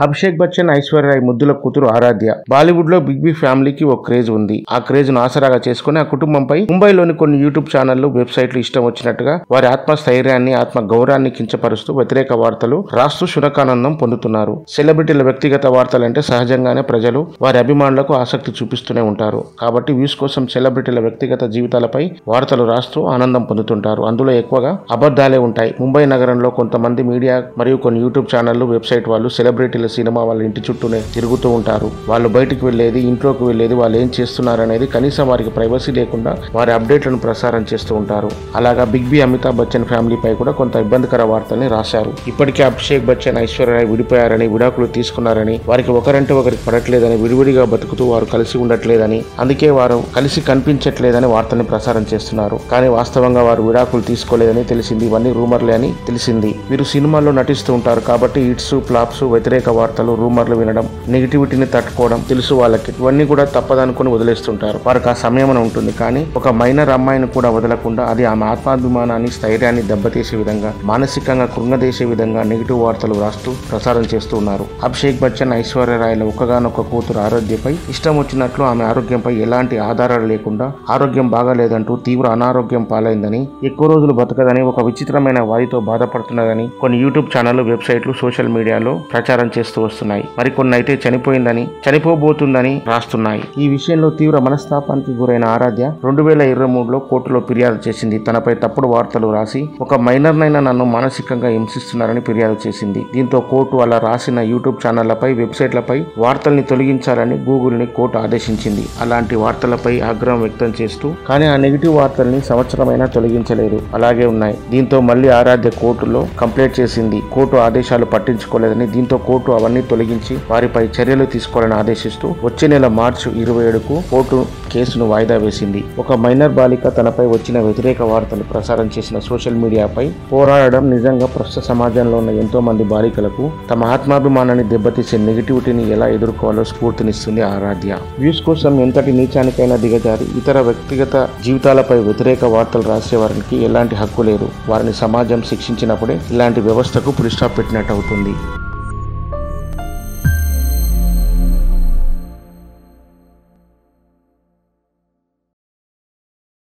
అభిషేక్ బచ్చన్, ఐశ్వర్య రాయ్ ముద్దుల కూతురు ఆరాధ్య. బాలీవుడ్ లో బిగ్ బి ఫ్యామిలీకి ఒక క్రేజ్ ఉంది. ఆ క్రేజ్ ను ఆసరాగా చేసుకుని ఆ కుటుంబంపై ముంబైలోని కొన్ని యూట్యూబ్ ఛానళ్లు, వెబ్సైట్లు ఇష్టం వచ్చినట్టుగా వారి ఆత్మస్థైర్యాన్ని, ఆత్మ గౌరవాన్ని కించపరుస్తూ వ్యతిరేక వార్తలు రాస్తూ శునకానందం పొందుతున్నారు. సెలబ్రిటీల వ్యక్తిగత వార్తలంటే సహజంగానే ప్రజలు వారి అభిమానులకు ఆసక్తి చూపిస్తూనే ఉంటారు. కాబట్టి వ్యూస్ కోసం సెలబ్రిటీల వ్యక్తిగత జీవితాలపై వార్తలు రాస్తూ ఆనందం పొందుతుంటారు. అందులో ఎక్కువగా అబద్ధాలే ఉంటాయి. ముంబై నగరంలో కొంతమంది మీడియా మరియు కొన్ని యూట్యూబ్ ఛానళ్లు, వెబ్సైట్ వాళ్ళు సెలబ్రిటీల సినిమా వాళ్ళ ఇంటి చుట్టూనే తిరుగుతూ ఉంటారు. వాళ్ళు బయటికి వెళ్లేది, ఇంట్లోకి వెళ్లేది, వాళ్ళు ఏం చేస్తున్నారనేది కనీసం వారికి ప్రైవసీ లేకుండా వారి అప్డేట్లను ప్రసారం చేస్తూ ఉంటారు. అలాగా బిగ్ బి, అమితాబ్ బచ్చన్ ఫ్యామిలీపై కూడా కొంత ఇబ్బందికర వార్తల్ని రాశారు. ఇప్పటికే అభిషేక్ బచ్చన్, ఐశ్వర్య రాయ్ విడిపోయారని, విడాకులు తీసుకున్నారని, వారికి ఒకరంటే ఒకరికి పడట్లేదని, విడివిడిగా బతుకుతూ వారు కలిసి ఉండట్లేదని, అందుకే వారు కలిసి కనిపించట్లేదని వార్తల్ని ప్రసారం చేస్తున్నారు. కానీ వాస్తవంగా వారు విడాకులు తీసుకోలేదని తెలిసింది. ఇవన్నీ రూమర్లే అని తెలిసింది. వీరు సినిమాల్లో నటిస్తూ ఉంటారు కాబట్టి హిట్స్, ఫ్లాప్స్, వ్యతిరేక వార్తలు, రూమర్లు వినడం, నెగిటివిటీని తట్టుకోవడం తెలుసు వాళ్ళకి. ఇవన్నీ కూడా తప్పదనుకుని వదిలేస్తుంటారు. వారికి ఆ సమయం ఉంటుంది. కానీ ఒక మైనర్ అమ్మాయిని కూడా వదలకుండా, అది ఆమె ఆత్మాభిమానాన్ని, స్థైర్యాన్ని దెబ్బతీసే విధంగా, మానసికంగా కృంగదీసే విధంగా నెగిటివ్ వార్తలు రాస్తూ ప్రసారం చేస్తూ ఉన్నారు. అభిషేక్ బచ్చన్, ఐశ్వర్య రాయ్ల ఒక్కగానొక్క కూతురు ఆరాధ్యపై ఇష్టం వచ్చినట్లు ఆమె ఆరోగ్యంపై ఎలాంటి ఆధారాలు లేకుండా, ఆరోగ్యం బాగాలేదంటూ, తీవ్ర అనారోగ్యం పాలైందని, ఎక్కువ రోజులు బతకదని, ఒక విచిత్రమైన వారితో బాధపడుతున్నదని కొన్ని యూట్యూబ్ ఛానళ్లు, వెబ్సైట్లు, సోషల్ మీడియాలో ప్రచారం చేస్తూ వస్తున్నాయి. మరికొన్ని అయితే చనిపోయిందని, చనిపోబోతుందని రాస్తున్నాయి. ఈ విషయంలో తీవ్ర మనస్తాపానికి గురైన ఆరాధ్య 2023లో కోర్టులో ఫిర్యాదు చేసింది. తనపై తప్పుడు వార్తలు రాసి ఒక మైనర్ నైనా నన్ను మానసికంగా హింసిస్తున్నారని ఫిర్యాదు చేసింది. దీంతో కోర్టు అలా రాసిన యూట్యూబ్ ఛానళ్లపై, వెబ్సైట్లపై వార్తల్ని తొలగించాలని గూగుల్ని కోర్టు ఆదేశించింది. అలాంటి వార్తలపై ఆగ్రహం వ్యక్తం చేస్తూ, కానీ ఆ నెగిటివ్ వార్తల్ని సంవత్సరమైనా తొలగించలేదు, అలాగే ఉన్నాయి. దీంతో మళ్లీ ఆరాధ్య కోర్టులో కంప్లైంట్ చేసింది. కోర్టు ఆదేశాలు పట్టించుకోలేదని, దీంతో కోర్టు అవన్నీ తొలగించి వారిపై చర్యలు తీసుకోవాలని ఆదేశిస్తూ వచ్చే నెల మార్చి 27కు కోర్టు కేసును వాయిదా వేసింది. ఒక మైనర్ బాలిక తనపై వచ్చిన వ్యతిరేక వార్తలు ప్రసారం చేసిన సోషల్ మీడియాపై పోరాడడం నిజంగా ప్రస్తుత సమాజంలో ఉన్న ఎంతో మంది బాలికలకు తమ ఆత్మాభిమానాన్ని దెబ్బతీసే నెగిటివిటీని ఎలా ఎదుర్కోవాలో స్ఫూర్తినిస్తుంది ఆరాధ్య. వ్యూస్ కోసం ఎంతటి నీచానికైనా దిగజారి ఇతర వ్యక్తిగత జీవితాలపై వ్యతిరేక వార్తలు రాసే వారికి ఎలాంటి హక్కు లేదు. వారిని సమాజం శిక్షించినప్పుడే ఇలాంటి వ్యవస్థకు పులి స్టాప్ పెట్టినట్టు అవుతుంది.